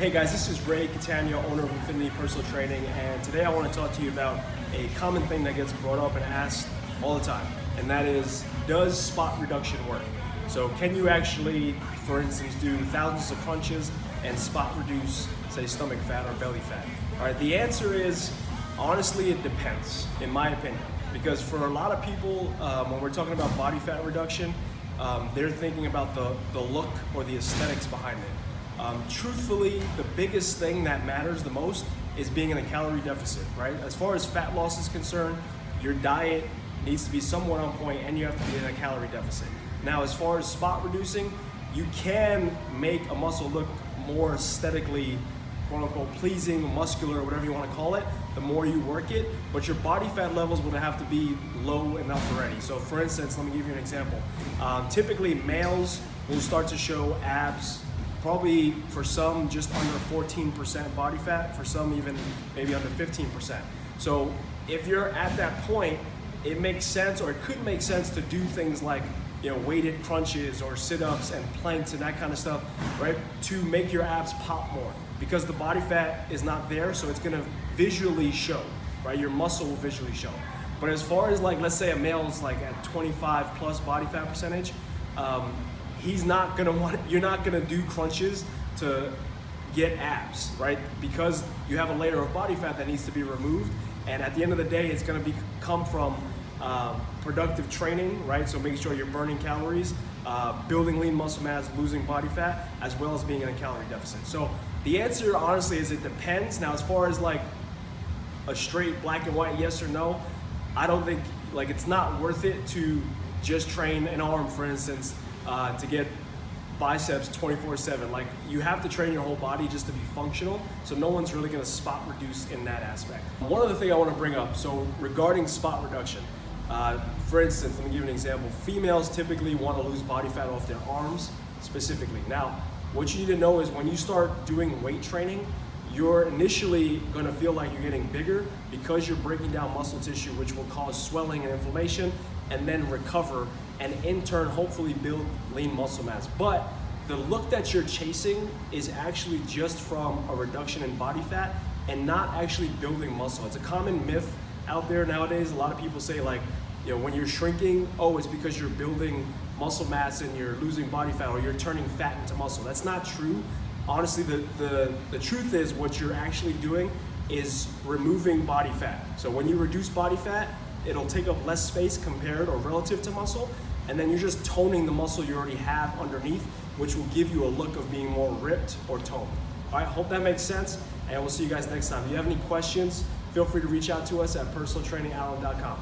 Hey guys, this is Ray Catania, owner of Infinity Personal Training, and today I want to talk to you about a common thing that gets brought up and asked all the time, and that is, does spot reduction work? So can you actually, for instance, do thousands of crunches and spot reduce, say, stomach fat or belly fat? All right, the answer is, honestly, it depends, in my opinion, because for a lot of people, when we're talking about body fat reduction, they're thinking about the look or the aesthetics behind it. Truthfully, the biggest thing that matters the most is being in a calorie deficit, right? As far as fat loss is concerned, your diet needs to be somewhat on point and you have to be in a calorie deficit. Now, as far as spot reducing, you can make a muscle look more aesthetically, quote unquote, pleasing, muscular, whatever you want to call it, the more you work it, but your body fat levels would have to be low enough already. So for instance, let me give you an example. Typically males will start to show abs, probably for some just under 14% body fat, for some even maybe under 15%. So if you're at that point, it makes sense, or it could make sense to do things like, weighted crunches or sit-ups and planks and that kind of stuff, right? To make your abs pop more, because the body fat is not there, so it's gonna visually show, right? Your muscle will visually show. But as far as let's say a male's at 25 plus body fat percentage, he's not gonna you're not gonna do crunches to get abs, right? Because you have a layer of body fat that needs to be removed, and at the end of the day, it's gonna come from productive training, right? So making sure you're burning calories, building lean muscle mass, losing body fat, as well as being in a calorie deficit. So the answer, honestly, is it depends. Now, as far as a straight black and white yes or no, I don't think, it's not worth it to just train an arm, for instance, to get biceps 24/7. You have to train your whole body just to be functional, so no one's really gonna spot reduce in that aspect. One other thing I wanna bring up, so regarding spot reduction, for instance, let me give you an example. Females typically wanna lose body fat off their arms specifically. Now, what you need to know is when you start doing weight training, you're initially gonna feel like you're getting bigger because you're breaking down muscle tissue, which will cause swelling and inflammation, and then recover, and in turn, hopefully build lean muscle mass. But the look that you're chasing is actually just from a reduction in body fat and not actually building muscle. It's a common myth out there nowadays. A lot of people say when you're shrinking, oh, it's because you're building muscle mass and you're losing body fat, or you're turning fat into muscle. That's not true. Honestly, the truth is what you're actually doing is removing body fat. So when you reduce body fat, it'll take up less space compared or relative to muscle, and then you're just toning the muscle you already have underneath, which will give you a look of being more ripped or toned. All right, hope that makes sense, and we'll see you guys next time. If you have any questions, feel free to reach out to us at personaltrainingallen.com.